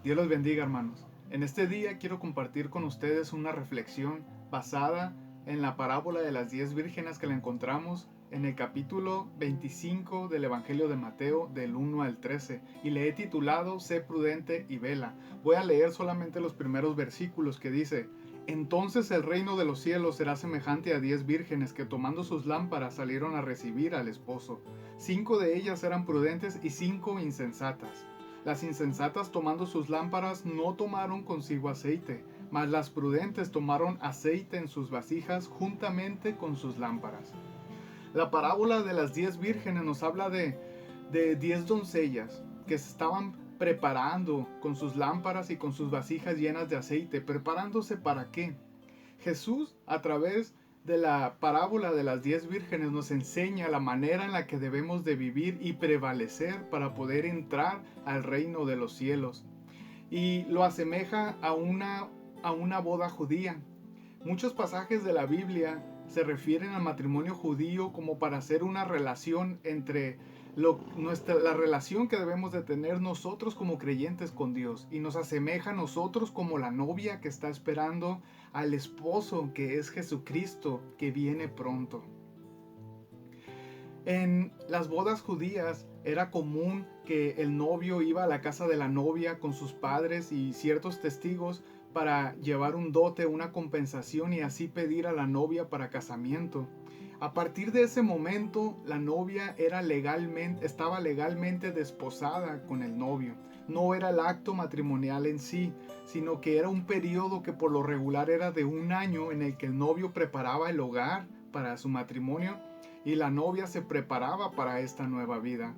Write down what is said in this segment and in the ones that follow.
Dios los bendiga, hermanos. En este día quiero compartir con ustedes una reflexión basada en la parábola de las 10 vírgenes que la encontramos en el capítulo 25 del Evangelio de Mateo, del 1 al 13, y le he titulado Sé prudente y vela. Voy a leer solamente los primeros versículos que dice: Entonces el reino de los cielos será semejante a 10 vírgenes que, tomando sus lámparas, salieron a recibir al esposo. 5 de ellas eran prudentes y 5 insensatas. Las insensatas, tomando sus lámparas, no tomaron consigo aceite, mas las prudentes tomaron aceite en sus vasijas juntamente con sus lámparas. La parábola de las 10 vírgenes nos habla de 10 doncellas que se estaban preparando con sus lámparas y con sus vasijas llenas de aceite. ¿Preparándose para qué? Jesús, a través de la parábola de las 10 vírgenes, nos enseña la manera en la que debemos de vivir y prevalecer para poder entrar al reino de los cielos. Y lo asemeja a una boda judía. Muchos pasajes de la Biblia se refieren al matrimonio judío como para hacer una relación entre la relación que debemos de tener nosotros como creyentes con Dios, y nos asemeja a nosotros como la novia que está esperando al esposo, que es Jesucristo, que viene pronto. En las bodas judías era común que el novio iba a la casa de la novia con sus padres y ciertos testigos para llevar un dote, una compensación, y así pedir a la novia para casamiento. A partir de ese momento, la novia estaba legalmente desposada con el novio. No era el acto matrimonial en sí, sino que era un periodo que por lo regular era de un año, en el que el novio preparaba el hogar para su matrimonio y la novia se preparaba para esta nueva vida.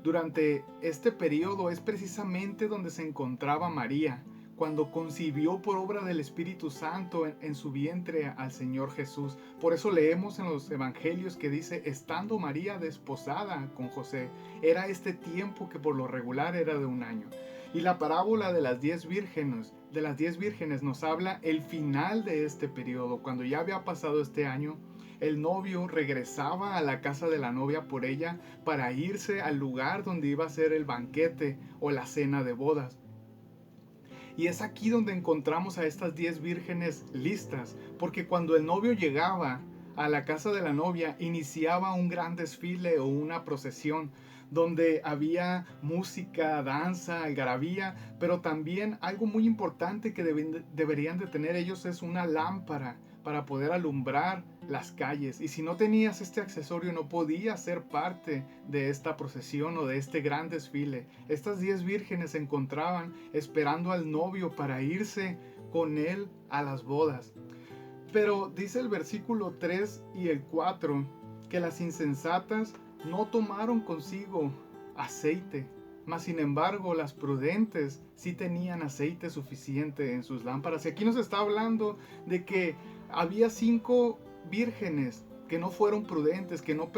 Durante este periodo es precisamente donde se encontraba María, cuando concibió por obra del Espíritu Santo en su vientre al Señor Jesús. Por eso leemos en los evangelios que dice: estando María desposada con José. Era este tiempo que por lo regular era de un año. Y la parábola de las 10 vírgenes nos habla el final de este periodo, cuando ya había pasado este año. El novio regresaba a la casa de la novia por ella para irse al lugar donde iba a ser el banquete o la cena de bodas. Y es aquí donde encontramos a estas 10 vírgenes listas, porque cuando el novio llegaba a la casa de la novia, iniciaba un gran desfile o una procesión, donde había música, danza, algarabía, pero también algo muy importante que deberían de tener ellos es una lámpara para poder alumbrar las calles. Y si no tenías este accesorio, no podías ser parte de esta procesión o de este gran desfile. Estas 10 vírgenes se encontraban esperando al novio para irse con él a las bodas. Pero dice el versículo 3 y el 4 que las insensatas no tomaron consigo aceite, mas sin embargo las prudentes sí tenían aceite suficiente en sus lámparas. Y aquí nos está hablando de que había 5 vírgenes que no fueron prudentes, que no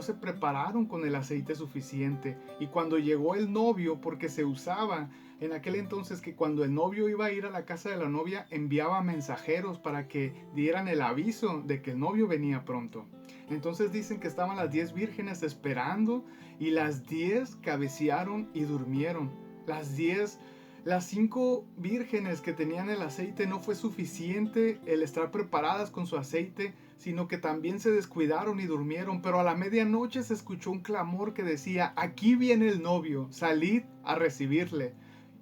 se prepararon con el aceite suficiente. Y cuando llegó el novio, porque se usaba en aquel entonces que cuando el novio iba a ir a la casa de la novia, enviaba mensajeros para que dieran el aviso de que el novio venía pronto. Entonces dicen que estaban las 10 vírgenes esperando, y las 10 cabecearon y durmieron. Las 5 vírgenes que tenían el aceite, no fue suficiente el estar preparadas con su aceite, sino que también se descuidaron y durmieron. Pero a la medianoche se escuchó un clamor que decía: aquí viene el novio, salid a recibirle.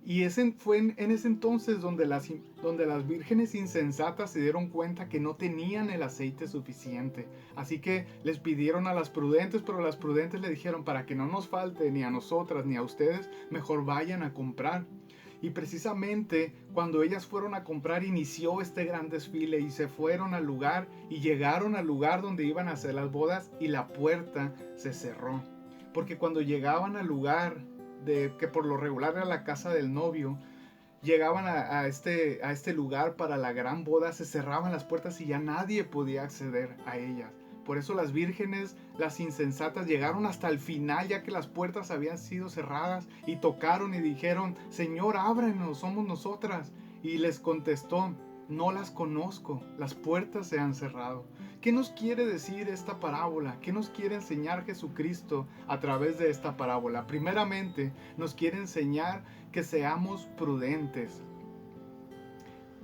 Y fue en ese entonces donde las vírgenes insensatas se dieron cuenta que no tenían el aceite suficiente. Así que les pidieron a las prudentes, pero las prudentes le dijeron: para que no nos falte ni a nosotras ni a ustedes, mejor vayan a comprar. Y precisamente cuando ellas fueron a comprar, inició este gran desfile, y se fueron al lugar y llegaron al lugar donde iban a hacer las bodas, y la puerta se cerró. Porque cuando llegaban al lugar que por lo regular era la casa del novio, llegaban a este lugar para la gran boda, se cerraban las puertas y ya nadie podía acceder a ellas. Por eso las vírgenes, las insensatas, llegaron hasta el final, ya que las puertas habían sido cerradas, y tocaron y dijeron: Señor, ábrenos, somos nosotras. Y les contestó: no las conozco, las puertas se han cerrado. ¿Qué nos quiere decir esta parábola? ¿Qué nos quiere enseñar Jesucristo a través de esta parábola? Primeramente, nos quiere enseñar que seamos prudentes.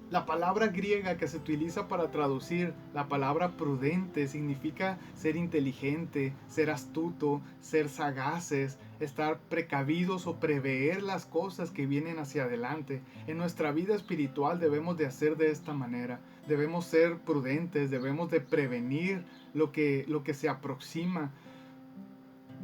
La palabra griega que se utiliza para traducir la palabra prudente significa ser inteligente, ser astuto, ser sagaces, estar precavidos o prever las cosas que vienen hacia adelante. En nuestra vida espiritual debemos de hacer de esta manera. Debemos ser prudentes, debemos de prevenir lo que se aproxima.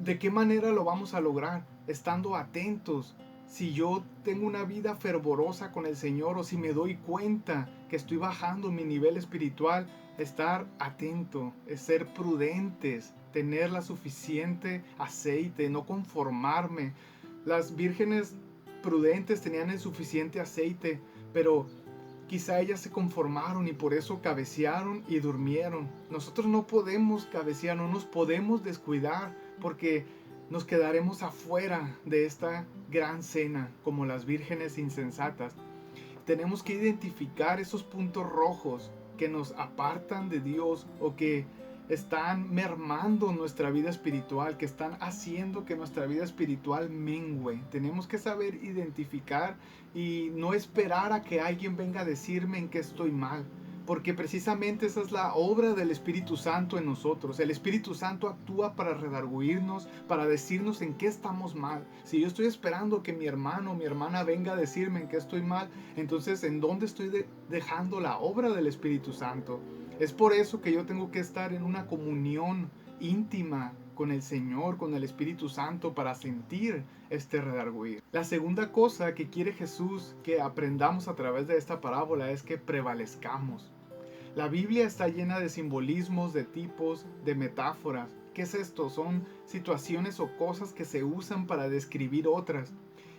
¿De qué manera lo vamos a lograr? Estando atentos. Si yo tengo una vida fervorosa con el Señor o si me doy cuenta que estoy bajando mi nivel espiritual, estar atento, es ser prudentes, tener la suficiente aceite, no conformarme. Las vírgenes prudentes tenían el suficiente aceite, pero quizá ellas se conformaron y por eso cabecearon y durmieron. Nosotros no podemos cabecear, no nos podemos descuidar, porque nos quedaremos afuera de esta gran cena como las vírgenes insensatas. Tenemos que identificar esos puntos rojos que nos apartan de Dios o que están mermando nuestra vida espiritual, que están haciendo que nuestra vida espiritual mengüe. Tenemos que saber identificar y no esperar a que alguien venga a decirme en qué estoy mal, porque precisamente esa es la obra del Espíritu Santo en nosotros. El Espíritu Santo actúa para redarguirnos, para decirnos en qué estamos mal. Si yo estoy esperando que mi hermano o mi hermana venga a decirme en qué estoy mal, entonces ¿en dónde estoy dejando la obra del Espíritu Santo? Es por eso que yo tengo que estar en una comunión íntima con el Señor, con el Espíritu Santo, para sentir este redarguir. La segunda cosa que quiere Jesús que aprendamos a través de esta parábola es que prevalezcamos. La Biblia está llena de simbolismos, de tipos, de metáforas. ¿Qué es esto? Son situaciones o cosas que se usan para describir otras.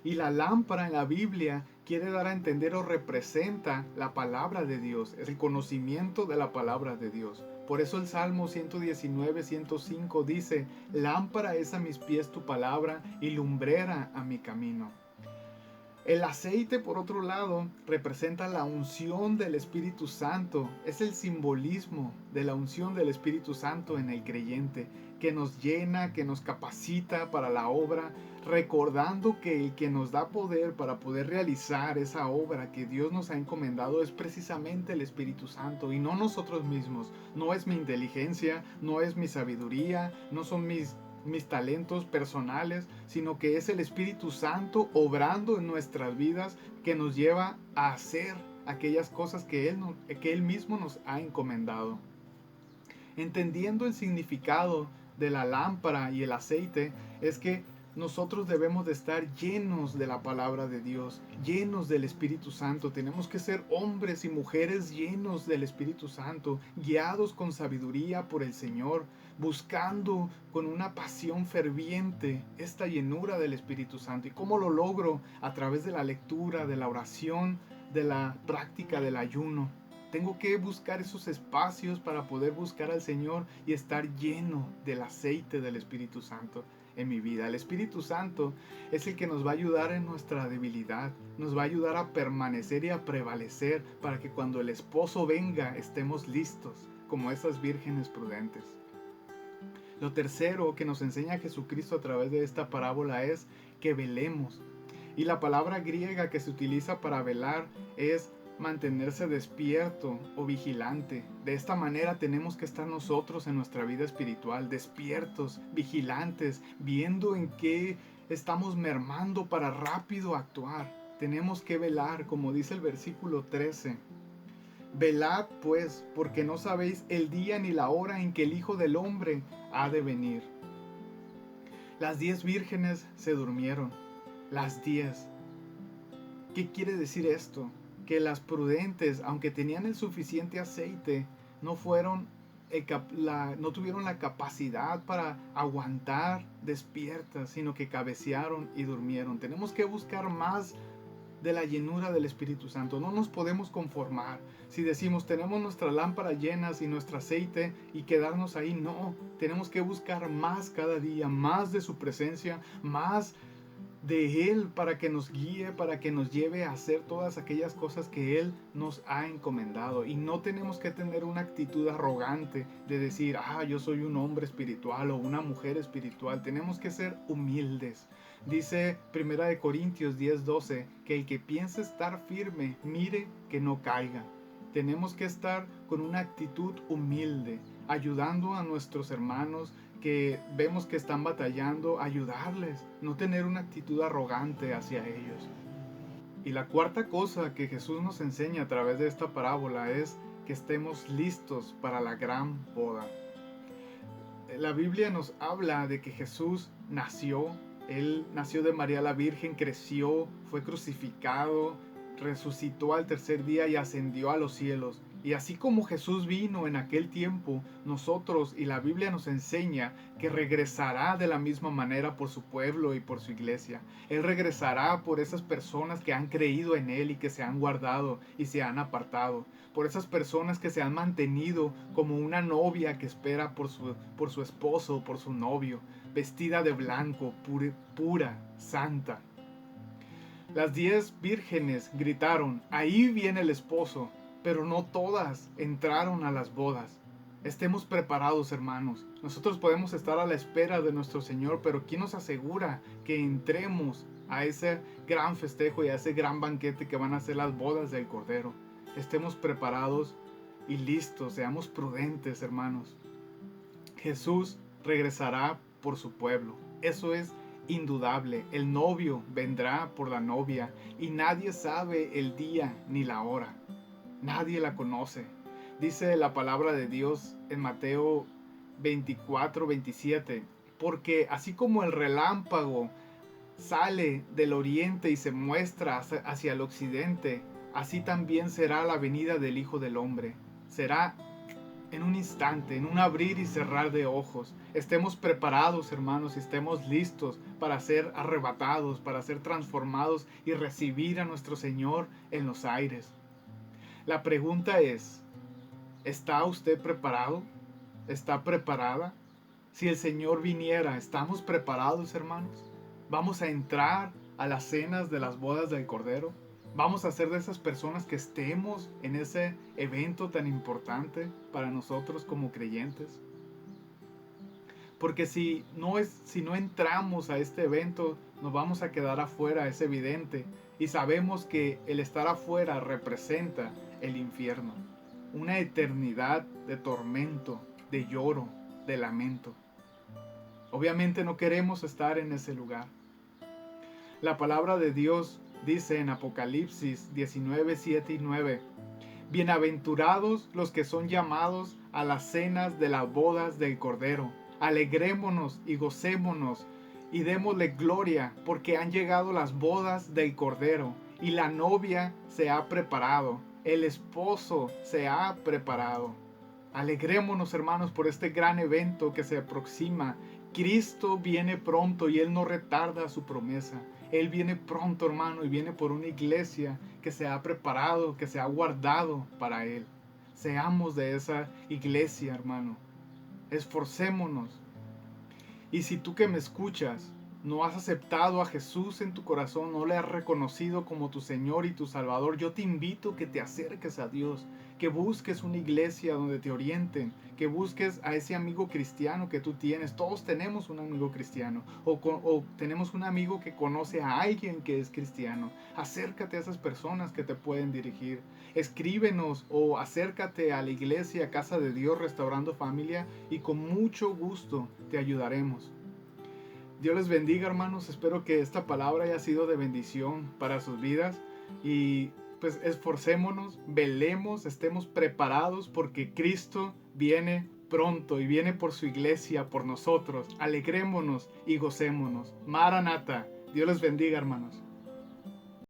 Y la lámpara en la Biblia quiere dar a entender o representa la palabra de Dios, el conocimiento de la palabra de Dios. Por eso el Salmo 119, 105 dice: lámpara es a mis pies tu palabra y lumbrera a mi camino. El aceite, por otro lado, representa la unción del Espíritu Santo. Es el simbolismo de la unción del Espíritu Santo en el creyente, que nos llena, que nos capacita para la obra, recordando que el que nos da poder para poder realizar esa obra que Dios nos ha encomendado es precisamente el Espíritu Santo y no nosotros mismos. No es mi inteligencia, no es mi sabiduría, no son mis talentos personales, sino que es el Espíritu Santo obrando en nuestras vidas que nos lleva a hacer aquellas cosas que Él mismo nos ha encomendado. Entendiendo el significado de la lámpara y el aceite, es que nosotros debemos de estar llenos de la palabra de Dios, llenos del Espíritu Santo. Tenemos que ser hombres y mujeres llenos del Espíritu Santo, guiados con sabiduría por el Señor, buscando con una pasión ferviente esta llenura del Espíritu Santo. ¿Y cómo lo logro? A través de la lectura, de la oración, de la práctica del ayuno. Tengo que buscar esos espacios para poder buscar al Señor y estar lleno del aceite del Espíritu Santo en mi vida. El Espíritu Santo es el que nos va a ayudar en nuestra debilidad, nos va a ayudar a permanecer y a prevalecer para que cuando el esposo venga estemos listos como esas vírgenes prudentes. Lo tercero que nos enseña Jesucristo a través de esta parábola es que velemos. Y la palabra griega que se utiliza para velar es mantenerse despierto o vigilante. De esta manera tenemos que estar nosotros en nuestra vida espiritual, despiertos, vigilantes, viendo en qué estamos mermando para rápido actuar. Tenemos que velar, como dice el versículo 13. Velad pues, porque no sabéis el día ni la hora en que el Hijo del Hombre ha de venir. Las 10 vírgenes se durmieron. Las 10. ¿Qué quiere decir esto? Que las prudentes, aunque tenían el suficiente aceite, no tuvieron la capacidad para aguantar despiertas, sino que cabecearon y durmieron. Tenemos que buscar más de la llenura del Espíritu Santo. No nos podemos conformar. Si decimos tenemos nuestra lámpara llenas y nuestro aceite y quedarnos ahí, no. Tenemos que buscar más cada día, más de su presencia, más de Él para que nos guíe, para que nos lleve a hacer todas aquellas cosas que Él nos ha encomendado. Y no tenemos que tener una actitud arrogante de decir, yo soy un hombre espiritual o una mujer espiritual. Tenemos que ser humildes. Dice 1 Corintios 10:12 que el que piense estar firme, mire que no caiga. Tenemos que estar con una actitud humilde, ayudando a nuestros hermanos que vemos que están batallando, ayudarles, no tener una actitud arrogante hacia ellos. Y la cuarta cosa que Jesús nos enseña a través de esta parábola es que estemos listos para la gran boda. La Biblia nos habla de que Jesús nació, Él nació de María la Virgen, creció, fue crucificado, resucitó al tercer día y ascendió a los cielos. Y así como Jesús vino en aquel tiempo, nosotros y la Biblia nos enseña que regresará de la misma manera por su pueblo y por su iglesia. Él regresará por esas personas que han creído en Él y que se han guardado y se han apartado. Por esas personas que se han mantenido como una novia que espera por su esposo, por su novio, vestida de blanco, pura, santa. Las 10 vírgenes gritaron, ahí viene el esposo, pero no todas entraron a las bodas. Estemos preparados, hermanos. Nosotros podemos estar a la espera de nuestro Señor, pero ¿quién nos asegura que entremos a ese gran festejo y a ese gran banquete que van a ser las bodas del Cordero? Estemos preparados y listos, seamos prudentes, hermanos. Jesús regresará por su pueblo. Eso es indudable. El novio vendrá por la novia y nadie sabe el día ni la hora. Nadie la conoce. Dice la palabra de Dios en Mateo 24:27, porque así como el relámpago sale del oriente y se muestra hacia el occidente, así también será la venida del Hijo del Hombre. Será en un instante, en un abrir y cerrar de ojos. Estemos preparados, hermanos, y estemos listos para ser arrebatados, para ser transformados y recibir a nuestro Señor en los aires. La pregunta es, ¿está usted preparado? ¿Está preparada? Si el Señor viniera, ¿estamos preparados, hermanos? ¿Vamos a entrar a las cenas de las bodas del Cordero? ¿Vamos a ser de esas personas que estemos en ese evento tan importante para nosotros como creyentes? Porque si no entramos a este evento, nos vamos a quedar afuera, es evidente. Y sabemos que el estar afuera representa el infierno. Una eternidad de tormento, de lloro, de lamento. Obviamente no queremos estar en ese lugar. La palabra de Dios dice en Apocalipsis 19:7 y 9, bienaventurados los que son llamados a las cenas de las bodas del Cordero. Alegrémonos y gocémonos y démosle gloria, porque han llegado las bodas del Cordero y la novia se ha preparado, el esposo se ha preparado. Alegrémonos, hermanos, por este gran evento que se aproxima. Cristo viene pronto y Él no retarda su promesa. Él viene pronto, hermano, y viene por una iglesia que se ha preparado, que se ha guardado para Él. Seamos de esa iglesia, hermano. Esforcémonos. Y si tú que me escuchas no has aceptado a Jesús en tu corazón, no le has reconocido como tu Señor y tu Salvador, yo te invito a que te acerques a Dios, que busques una iglesia donde te orienten, que busques a ese amigo cristiano que tú tienes. Todos tenemos un amigo cristiano o tenemos un amigo que conoce a alguien que es cristiano. Acércate a esas personas que te pueden dirigir. Escríbenos o acércate a la iglesia Casa de Dios Restaurando Familia y con mucho gusto te ayudaremos. Dios les bendiga, hermanos. Espero que esta palabra haya sido de bendición para sus vidas y pues esforcémonos, velemos, estemos preparados porque Cristo viene pronto y viene por su iglesia, por nosotros. Alegrémonos y gocémonos. Maranata. Dios les bendiga, hermanos.